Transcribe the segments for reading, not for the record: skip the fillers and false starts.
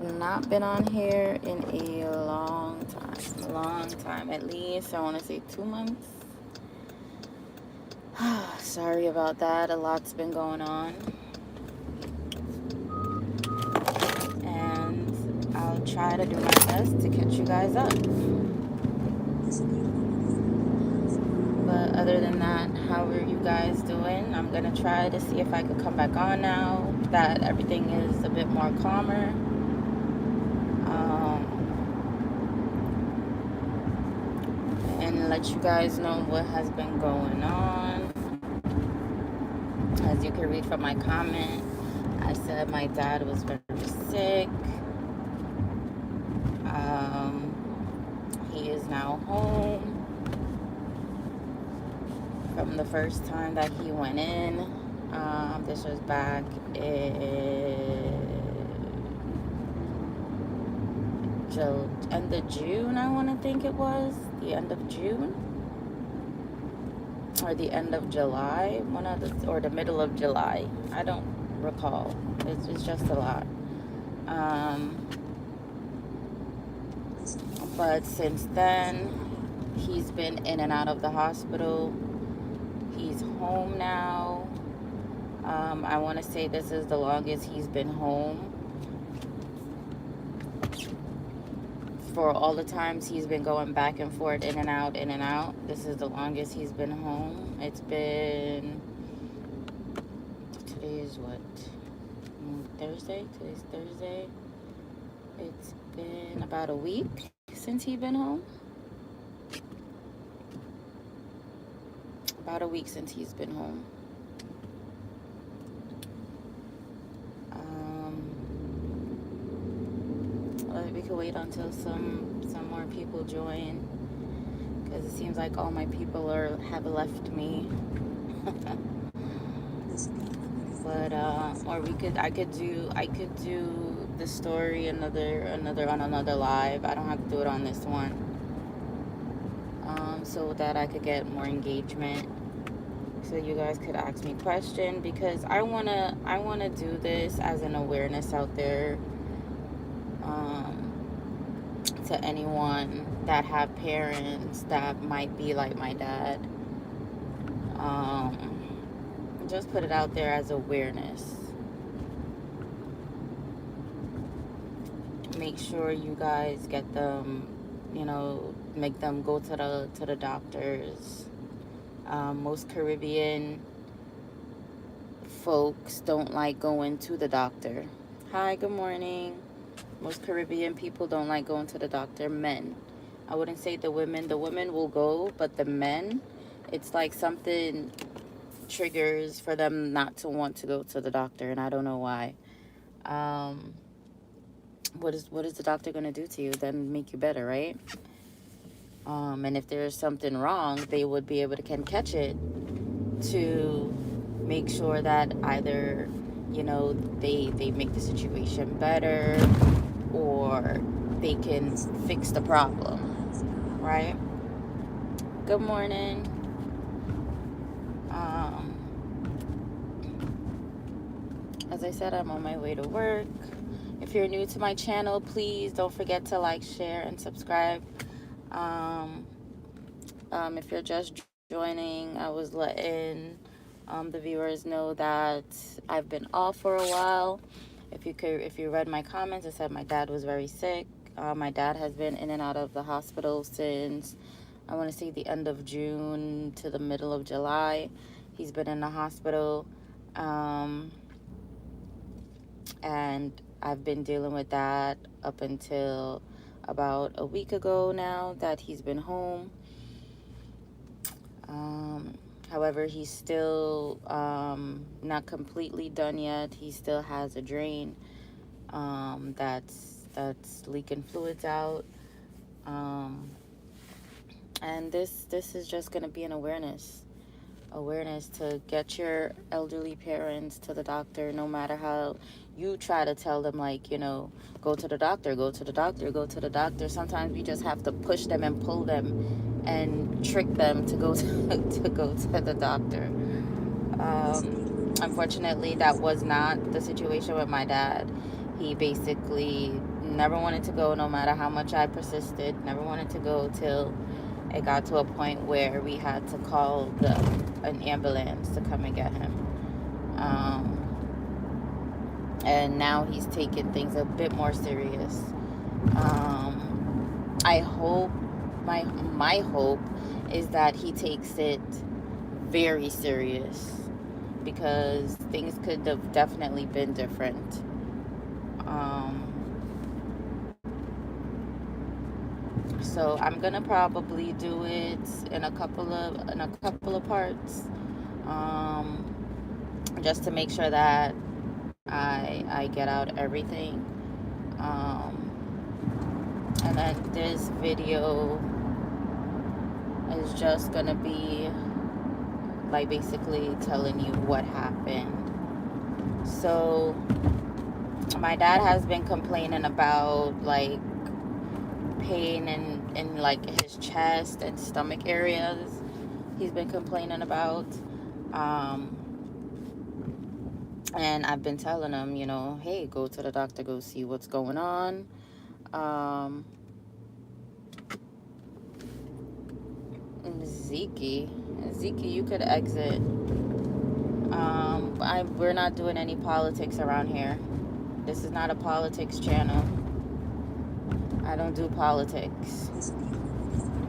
Not been on here in a long time, at least I want to say 2 months. Sorry about that. A lot's been going on, and I'll try to do my best to catch you guys up. But other than that, how are you guys doing? I'm gonna try to see if I could come back on now that everything is a bit more calmer. And let you guys know what has been going on. As you can read from my comment, I said my dad was very sick. He is now home from the first time that he went in. This was back in end of June, I want to think it was. The end of June? Or the end of July? Or the middle of July. I don't recall. It's just a lot. But since then, he's been in and out of the hospital. He's home now. I want to say this is the longest he's been home. For all the times he's been going back and forth, in and out, this is the longest he's been home. It's been, today is what? Thursday? Today's Thursday. It's been about a week since he's been home. About a week since he's been home. We could wait until some more people join, because it seems like all my people have left me. But or I could do the story on another live. I don't have to do it on this one, so that I could get more engagement, so you guys could ask me questions, because I wanna do this as an awareness out there, to anyone that have parents that might be like my dad. Just put it out there as awareness. Make sure you guys get them, make them go to the doctors. Most Caribbean folks don't like going to the doctor. Hi, good morning. Most Caribbean people don't like going to the doctor. Men. I wouldn't say the women. The women will go, but the men, it's like something triggers for them not to want to go to the doctor, and I don't know why. What is the doctor going to do to you? Then make you better, right? And if there's something wrong, they would be able to catch it to make sure that either, they make the situation better, or they can fix the problem, right? Good morning. As I said, I'm on my way to work. If you're new to my channel, please don't forget to like, share, and subscribe. If you're just joining, I was letting the viewers know that I've been off for a while. If you read my comments, I said my dad was very sick. My dad has been in and out of the hospital since, I want to say, the end of June to the middle of July. He's been in the hospital. And I've been dealing with that up until about a week ago now that he's been home. However, he's still not completely done yet. He still has a drain that's leaking fluids out. And this is just going to be an awareness to get your elderly parents to the doctor, no matter how you try to tell them, go to the doctor, go to the doctor, go to the doctor. Sometimes we just have to push them and pull them and trick them to go to the doctor. Unfortunately, that was not the situation with my dad. He basically Never wanted to go, no matter how much I persisted. Never wanted to go till it got to a point where we had to call an ambulance to come and get him. And now he's taking things a bit more serious. I hope, my hope is that he takes it very serious, because things could have definitely been different. So I'm gonna probably do it in a couple of parts, just to make sure that I get out everything. And then this video is just gonna be like basically telling you what happened. So my dad has been complaining about like pain in like his chest and stomach areas. He's been complaining about, and I've been telling him, you know, hey, go to the doctor, go see what's going on. Zeke, you could exit. We're not doing any politics around here. This is not a politics channel. I don't do politics.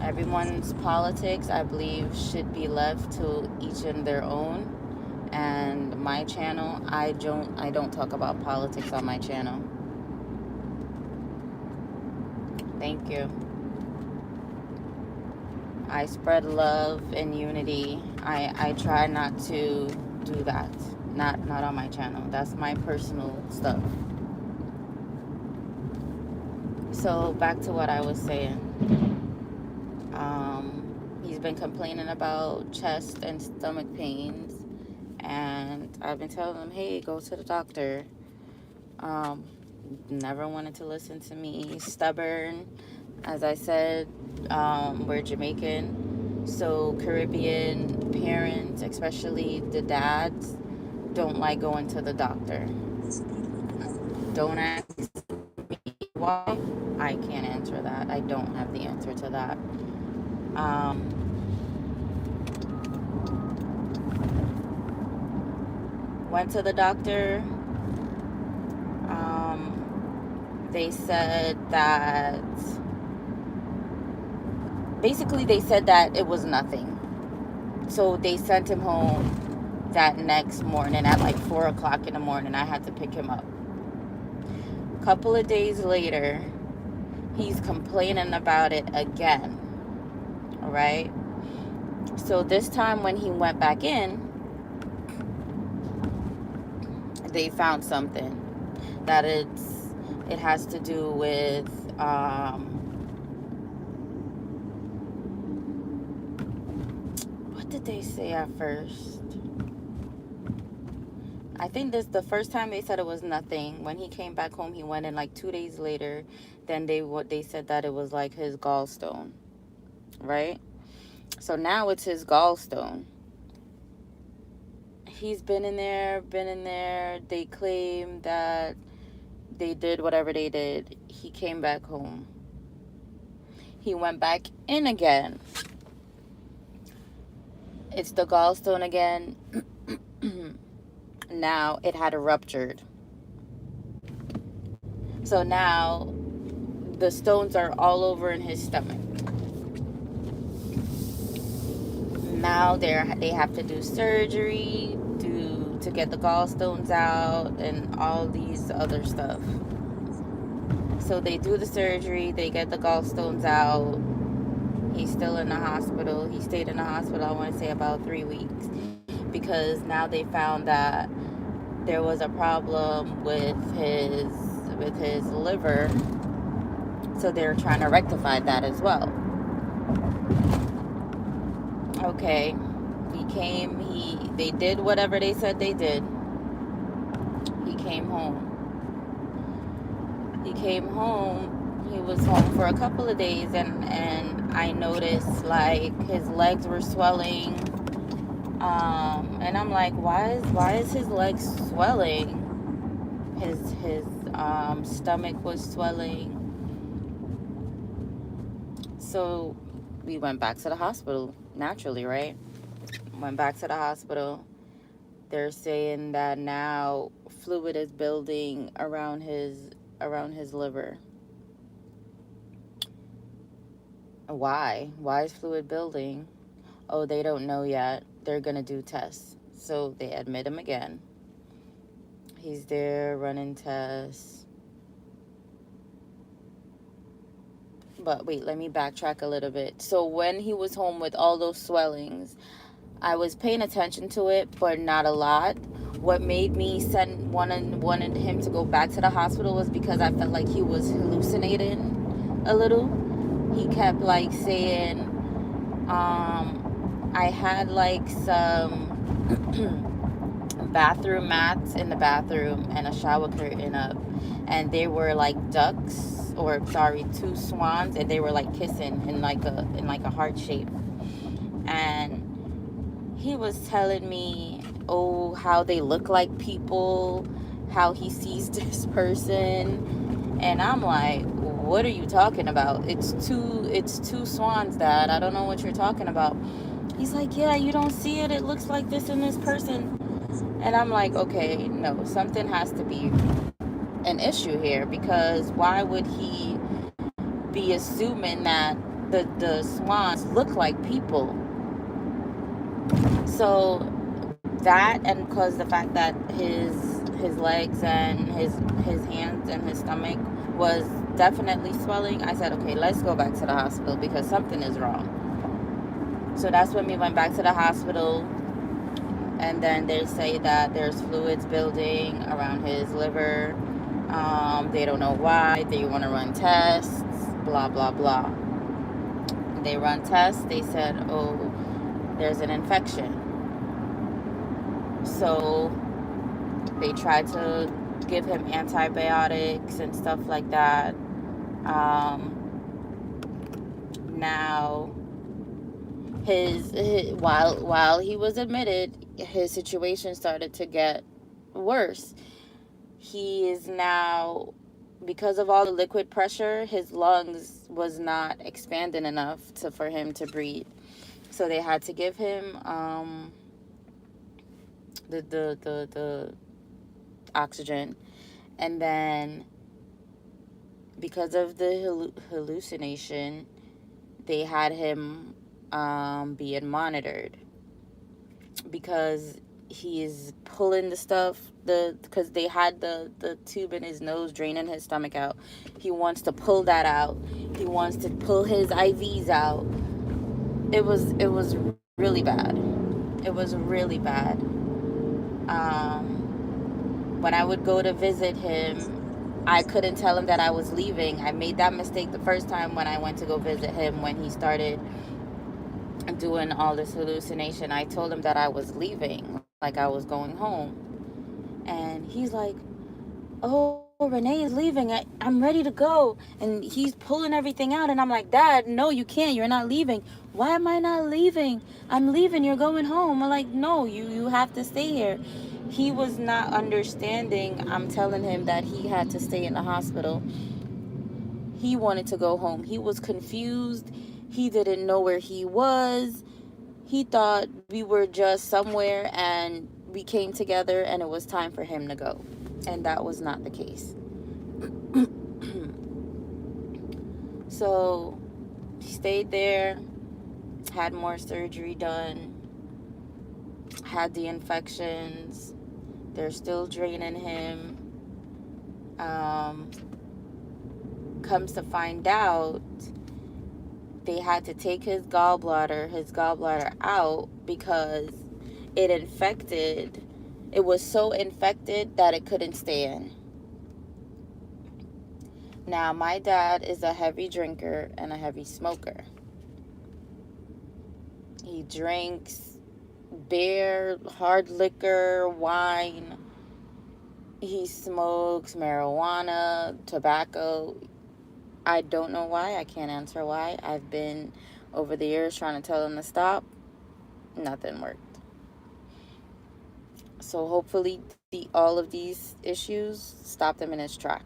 Everyone's politics, I believe, should be left to each in their own. And my channel, I don't talk about politics on my channel. Thank you. I spread love and unity. I try not to do that. Not on my channel. That's my personal stuff. So back to what I was saying. He's been complaining about chest and stomach pains, and I've been telling him, hey, go to the doctor. Never wanted to listen to me. Stubborn. As I said, we're Jamaican, so Caribbean parents, especially the dads, don't like going to the doctor. Don't ask me why. I can't answer that. I don't have the answer to that. Went to the doctor. They said that it was nothing. So they sent him home that next morning at like 4 o'clock in the morning. I had to pick him up. A couple of days later, he's complaining about it again. All right. So this time when he went back in, they found something that it has to do with what did they say at first? I think the first time they said it was nothing. When he came back home, he went in like 2 days later. Then they said that it was like his gallstone, right? So now it's his gallstone. He's been in there. They claim that they did whatever they did. He came back home. He went back in again. It's the gallstone again. Now it had ruptured. So now the stones are all over in his stomach. Now they have to do surgery to get the gallstones out and all these other stuff. So they do the surgery, they get the gallstones out. He's still in the hospital. He stayed in the hospital, I want to say, about 3 weeks, because now they found that there was a problem with his liver. So they're trying to rectify that as well. Okay. They did whatever they said they did. He came home. He was home for a couple of days, and I noticed like his legs were swelling. And I'm like, why is his legs swelling? His Stomach was swelling. So we went back to the hospital naturally, right? Went back to the hospital. They're saying that now fluid is building around his liver. Why is fluid building? Oh, they don't know yet. They're gonna do tests. So they admit him again. He's there running tests. But wait, let me backtrack a little bit. So when he was home with all those swellings, I was paying attention to it, but not a lot. What made me wanted him to go back to the hospital was because I felt like he was hallucinating a little. He kept like saying, I had like some bathroom mats in the bathroom and a shower curtain up, and they were like ducks, or sorry, two swans, and they were like kissing in like a heart shape. And he was telling me, oh, how they look like people, how he sees this person. And I'm like, what are you talking about? It's two swans, Dad. I don't know what you're talking about. He's like, yeah, you don't see it. It looks like this in this person. And I'm like, okay, no, something has to be an issue here, because why would he be assuming that the swans look like people? So that, and because the fact that his legs and his hands and his stomach was definitely swelling, I said, okay, let's go back to the hospital because something is wrong. So that's when we went back to the hospital, and then they say that there's fluids building around his liver. They don't know why. They want to run tests, blah blah blah. They run tests. They said, oh, there's an infection. So they tried to give him antibiotics and stuff like that. Now while he was admitted, his situation started to get worse. He is now, because of all the liquid pressure, his lungs was not expanding enough for him to breathe. So they had to give him the oxygen, and then because of the hallucination, they had him being monitored, because he's pulling the stuff, because they had the tube in his nose draining his stomach out. He wants to pull that out. He wants to pull his IVs out. It was really bad. It was really bad. When I would go to visit him, I couldn't tell him that I was leaving. I made that mistake the first time when I went to go visit him, when he started doing all this hallucination. I told him that I was leaving, like I was going home. And he's like, oh, Renee is leaving. I'm ready to go. And he's pulling everything out. And I'm like, Dad, no, you can't. You're not leaving. Why am I not leaving? I'm leaving. You're going home. I'm like, no, you have to stay here. He was not understanding. I'm telling him that he had to stay in the hospital. He wanted to go home. He was confused. He didn't know where he was. He thought we were just somewhere and we came together and it was time for him to go. And that was not the case. So he stayed there, had more surgery done, had the infections. They're still draining him. Comes to find out, they had to take his gallbladder out because it infected. It was so infected that it couldn't stay in. Now, my dad is a heavy drinker and a heavy smoker. He drinks beer, hard liquor, wine. He smokes marijuana, tobacco. I don't know why. I can't answer why. I've been over the years trying to tell him to stop. Nothing worked. So hopefully all of these issues, stop them in its track.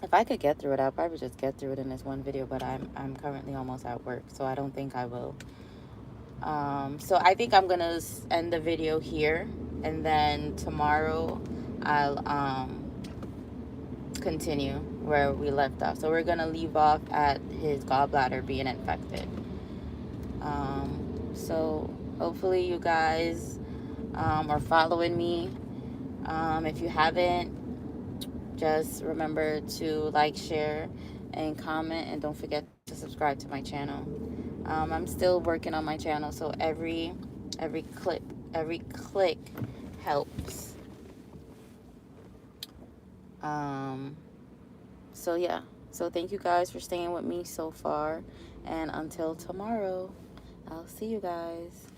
If I could get through it, I'd probably just get through it in this one video, but I'm currently almost at work, so I don't think I will. So I think I'm gonna end the video here, and then tomorrow I'll continue where we left off. So we're gonna leave off at his gallbladder being infected. So hopefully you guys are following me. If you haven't, just remember to like, share, and comment, and don't forget to subscribe to my channel. I'm still working on my channel, so every click helps. So yeah, so thank you guys for staying with me so far, and until tomorrow, I'll see you guys.